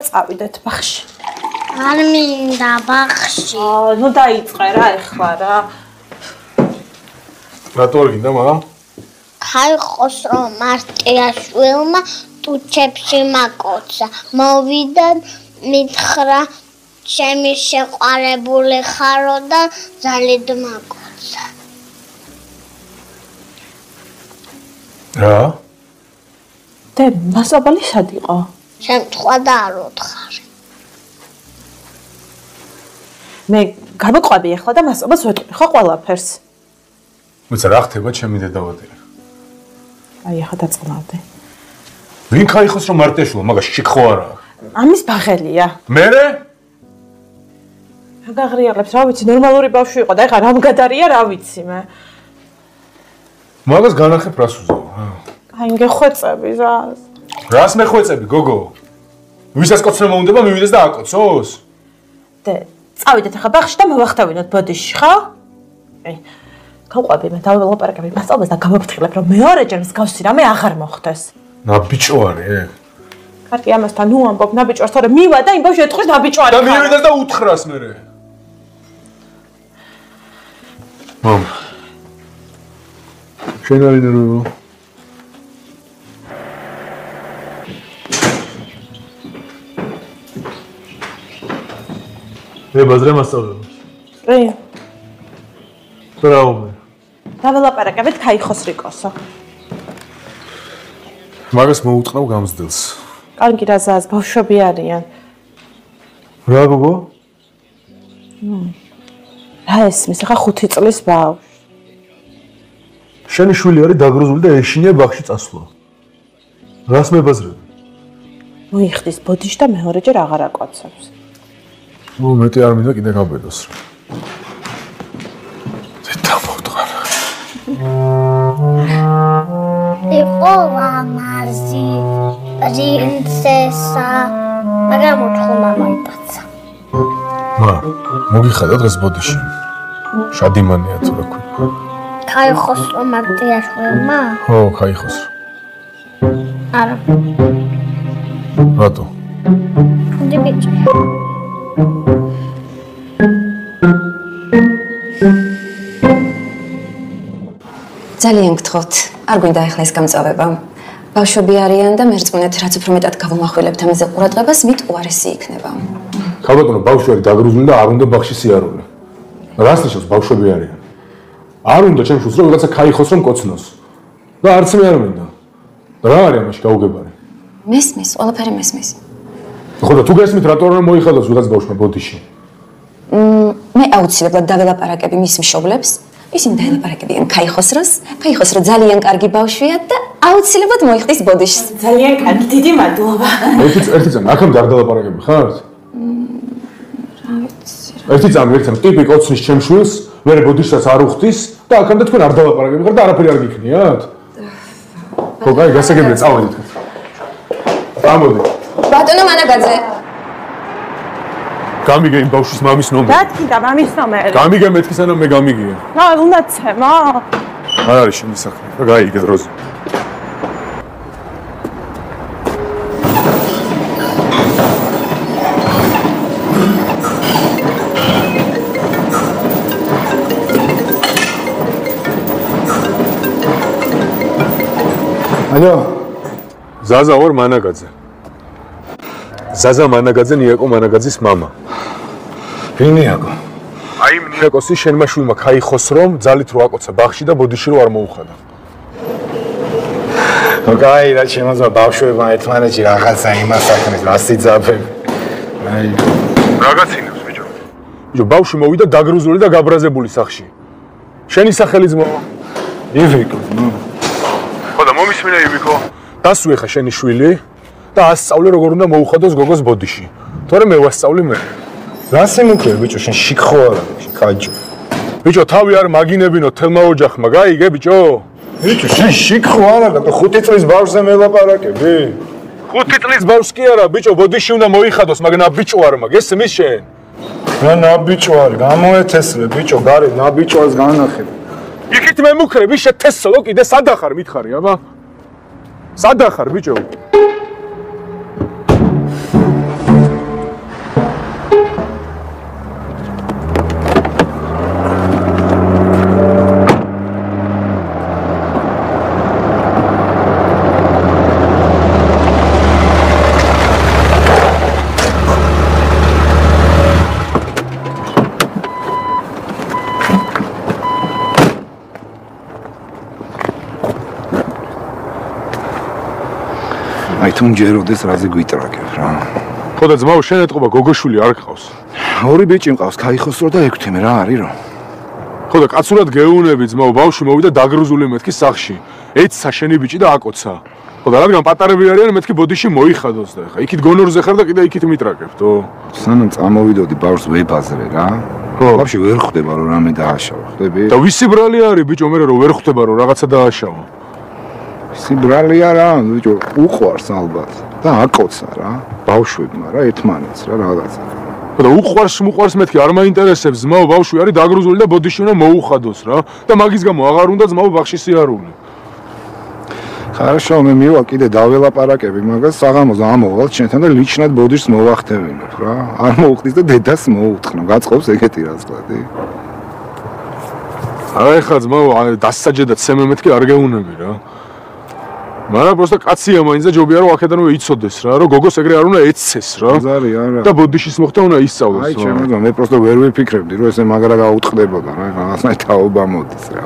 წავიდეთ ბაღში. არ მინდა ბაღში. ნუ დაიწყე რა ეხლა რა. რატო არ გინდა მაგრამ? ქაიხოს რომ მარტიაშვილმა ტუჩებში მაკოცა. მოვიდა მითხრა ჩემი შეყვარებული ხარო და ძალით მაკოცა. რა? დე მასაბალი სად იყო? შემთხვევა და არ უთხარი. მე გამოყვები ახლა და მასობას ვეტყვი ხო ყველაფერს. მოიცა რა ხდება ჩემი დედავატი? აი ახლა დაწყნავდი. ვინ ქაიხოს რომ მარტიაშვილო მაგას შიქხო არა? ამის ბაღელია. მერე? რა გაღრიალებს რა ვიცი ნორმალური ბავშვი იყო და ეხლა რამ გადარია რა ვიცი მე. მაგას განახებ რას უზავ? აი გეხვეწები რა. რას მეხვეწები გოგო? ვისაც კოცნა მოუნდება მივიდეს და აკოცოს? დე წავიდეთ ახლა ბაღში და მოვახტავინოთ ბოდიში ხო? აი გავყვები მე დაველაპარაკები მასწავლებლს და გამოფრთხილებ რომ მეორეჯერ მსგავსი რამე აღარ მოხდეს. ნაბიჭო არის? კარგი ამასთან ნუ ამბობ ნაბიჭვარს თორე მივა და იმ ბავშვი ეთქვის ნაბიჭვარი. და მივიდეს და უთხრას მერე. მამ. შენ არ ინერვიულო? ბაზრე მასწავლებლებს. აი. ბრაუმე. დაველაპარაკებით ქაიხოს რიკოსო. მაგას მოუტყნავ გამზრდელს. კარგი რაზეა ბავშვები არიან. რა გოგო? რა ესმის ახლა 5 წლის ბავშვი. შენი შვილი არის დაგროზული და ეშინია ბაღში წასვლა. რას მებაზრები? მოიხდის ბოდიში და მეორეჯერ აღარ აკოცებს. ნუ მეტი არ მინდა კიდე გაბედოს რა. ზედა მოვტყარა. იყო ლამაზი პრინცესა, მაგრამ უთხუნა მოიპაცა. მოგიხადა დღეს ბოდიში. შადიმანია თუ რა ქვია. ქაიხოს რომ მარტიაშვილმა? ხო, ქაიხოს. არა. რატო? ფუნდი ბიჭი. ძალიან გთხოვთ, არ გვინდა ახლა ეს გამწვავება. ბავშვები არიან და მერწმუნეთ, რაც უფრო მეტად გავუმახვილებთ ამაზე ყურადღებას, მით უარესი იქნება. ქალბატონო, ბავშვი არის დაგროზული და არ უნდა ბაღში სიარული. რას ნიშნავს ბავშვები არიან? არ უნდა ჩემს შვილს რომ ვიღაცა ქაიხოს რომ კოცნოს. და არც მე არ მინდა. რა არის ამაში გაუგებარი? მესმის, ყველაფერი მესმის. ხო და თუ გესმით რატო არ მოიხადოს ვიღაც ბავშვმა ბოდიში? მე აუცილებლად დაველაპარაკები მის მშობლებს. ისინი დაელაპარაკებიან ქაიხოსროს, ქაიხოსრო ძალიან კარგი ბავშვია და აუცილებლად მოიხდის ბოდიშს. ძალიან კარგი, დიდი მადლობა. ერთი წამი, აქამდე არ დალაპარაკები ხართ? რა ვიცი. ერთი წამი, ტიპი კოცნის ჩემს შვილს, მერე ბოდიშსაც არ უხდის და აქამდე თქვენ არ დალაპარაკები ხართ და არაფერი არ გიქნიათ? ხო, კაი, გასაგებია, წავედით. ამოდი. ბატონო მანაგაძე. გამიგე იმ ბავშვის მამის ნომერი. რა თქმა მამის ნომერი. გამიგე მეთქი სანამ მე გამიგია. რა უნდა ცემა? არ არის შენი საქმე. რა გაიგე დროზე. ალო. ზაზა ორ მანაგაძე. ზაზა მანაგაძე ნიაკო მანაგაძის მამა. ვინიაკო? აი ნიაკოსი შენმა შვილმა ქაიხოს რომ ძალით რო აკოცა ბაღში და ბოდიში რო არ მოუხადა. ოკეი, რა შემოძა ბავშვებმა ერთმანეთში რაღაცა იმას საქმეს, რას იძაბებ. აი, რაღაცინებს ბიჭო. ბიჭო, ბავშვი მოვიდა დაგრუზული და გაბრაზებული სახში. შენი სახელი ძმო? ივიკო. ხო და მომისმინე ივიკო. დასვე ხა შენი შვილი და ასწავლე როგორ უნდა მოუხადოს გოგოს ბოდიში. თორე მე ვასწავლი მე. რა სიმუქრე ბიჭო, შენ შიქხო არა, ხაჯო. ბიჭო, თავი არ მაგინებინო თელმა ოჯახმა, გაიგე ბიჭო? ბიჭო, შენ შიქხო არა და 5 წლის ბავშვზე მელაპარაკები? 5 წლის ბავშვს კი არა, ბიჭო, ბოდიში უნდა მოიხადოს, მაგრამ ნაბიჭო არ მაგ, ესმის შენ? რა ნაბიჭო არ, გამოეთესლე ბიჭო, გარე ნაბიჭოს განახე. იქით მე მუქრე, ვის შეთესლო კიდე სად ახარ მითხარი, აბა? სად ახარ ბიჭო? აი თუ მჯეროდეს რაზე გვიტრაგებ რა. ხო და ძმაო შენ ეთყობა გოგოშვილი არ გყავს. ორი ბიჭი მყავს, ქაიხოსრო და ექვთიმე რა არის რომ. ხო და კაცურად გეუნები ძმაო, ბავშვი მოვიდა დაგრუზული მეთქი სახში. ეცსა შენი ბიჭი და აკოცა. ხო და რადგან პატარები არიან, მეთქი ბოდიში მოიხადოს და ხა იქით გონორზე ხარ და კიდე იქით მიტრაგებდო. სანამ წამოვიდოდი ბავშვს ვებაზრე რა. ბავშვი ვერ ხვდება რომ რამე დააშავა, ხვდები? და ვისი ბრალი არის ბიჭო, მე რომ ვერ ხვდება რომ რაღაცა დააშავა. ვისი ბრალია რა, ბიჭო, უყვარს ალბათ და აკოცა რა. ბავშვებმა რა ერთმანეთს რა რაღაცა. ხო და უყვარს მეთქი არ მაინტერესებს, ძმაო ბავშვი არის დაგრუზული და ბოდიში უნდა მოუხადოს რა. და მაგის გამო აღარ უნდა ძმაო ბაღში სიარული. Хорошо, მე მივა კიდე დაველაპარაკები მაგას, საღამოს ამოვალ შენთან და ლიჩნად ბოდიშს მოვახტევინებ რა. არ მოუხდის და დედას მოუთხნო. გაწყობს ეგეთი რაღაცები. აი ხა ძმაო, დასაჯედად სემე მეთქი არ გეუნები რა. მაგრამ просто კაცია მაინც და ჯობია რომ აქედანვე იცოდეს რა, რომ გოგოს ეგრე არ უნდა ეცეს რა. ზარი არა. და ბოდიშის მოხდა უნდა ისწავლოს. აი ჩემო, მე просто ვერ ვიფიქრებდი რომ ესე მაგრა გაუტყდებოდა რა, რაღაცნაირად თაობა მოდის რა.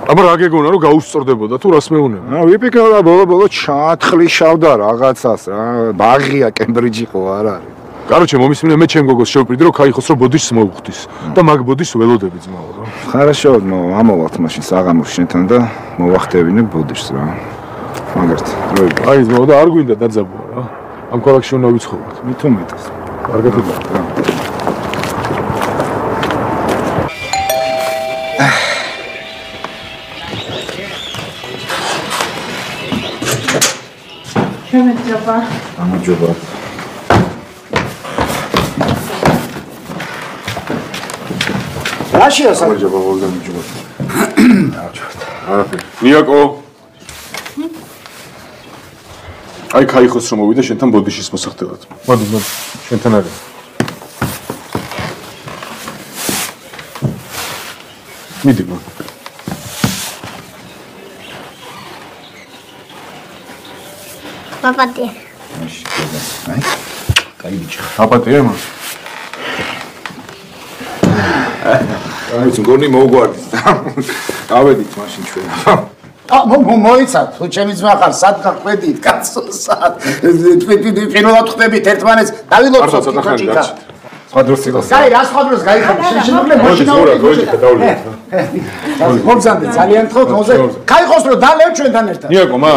აბა რა გეგონა რომ გაუსწორდებოდა თუ რას მეუნები? ვიფიქრე რა ბოლო ჩაათხლიშავდა რაღაცას რა, ბაღია კემბრიჯი ხო არ არის. კაროჩე მომისმინე მე ჩემ გოგოს შევპირდი რომ кайხოს რომ ბოდიშს მოუხდის და მაგ ბოდიშს ველოდები ძმაო რა. Хорошо, ამოვალთ მაშინ საღამოს შენთან და მოვახტევინებ ბოდიშს რა. მაგერთ, დროებით. აი ძმაო და არ გვინდა დაძაბვა რა. ამ ქალაქში უნდა ვიცხოვოთ. მით უმეტეს. კარგად ვიყავ რა. შემეძება. ამოჯობა. რაშია სამოჯობა ვოლგამიჯობა. არაფერი. ნიაკო. აი кайხოს რომ მოვიდა შენთან ბოდიშის მოსახდელად. მოდი, შენთან არის. მიდი მო. პაპატი. აი, კაი ბიჭი. აპატია მა. აი, ზგონი მოგვარდის. გავედით მაშინ ჩვენ. მოიცათ, თუ ჩემი ძმა ხარ, სად გაყვედით, კაცო, სად? პირველად ხვდებით ერთმანეთს, დავილოცოთ კიჩიკა. სხვა დროს ცილოს. კაი, რა სხვა დროს გაიხარდა? შეშინებული მოშინა მოდი დავლიოთ. მომზადე ძალიან თქო, მოზე. კაიხოს რომ დალევ ჩვენთან ერთად. ნიაკო მა,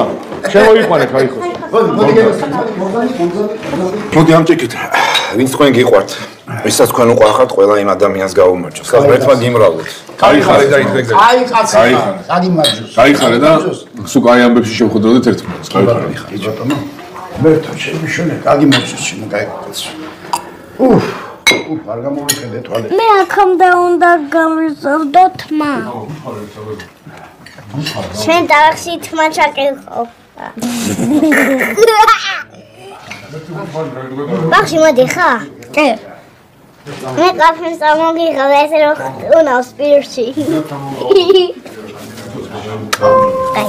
შემოიყვანე кайხოს. მოდი გეძახი. მოდი ამჭიქით. ვინც თქვენ გიყვართ? ვისაც თქვენ უყვარხართ, ყველა იმ ადამიანს გაუმარჯოს. ერთმა გიმრავლოთ. кайხარე და იდგეგრე. აი კაცო, აგიმარჯოს. кайხარე და სულ კაი ამბებში შევხვდროდეთ ერთმანეთს. კაიხარე ბატონო. მერტო შემიშონე, აგიმარჯოს შენ გაიქცე. არ გამოვიხედე თვალე. მე აქამდე უნდა გამიზრდო თმა. შენ ტალახში თმა ჩაკელხო. ბახში მოდი ხა? კი. მე კაფეს წამოგიღებ ესე რომ უნავს პირში. კაი.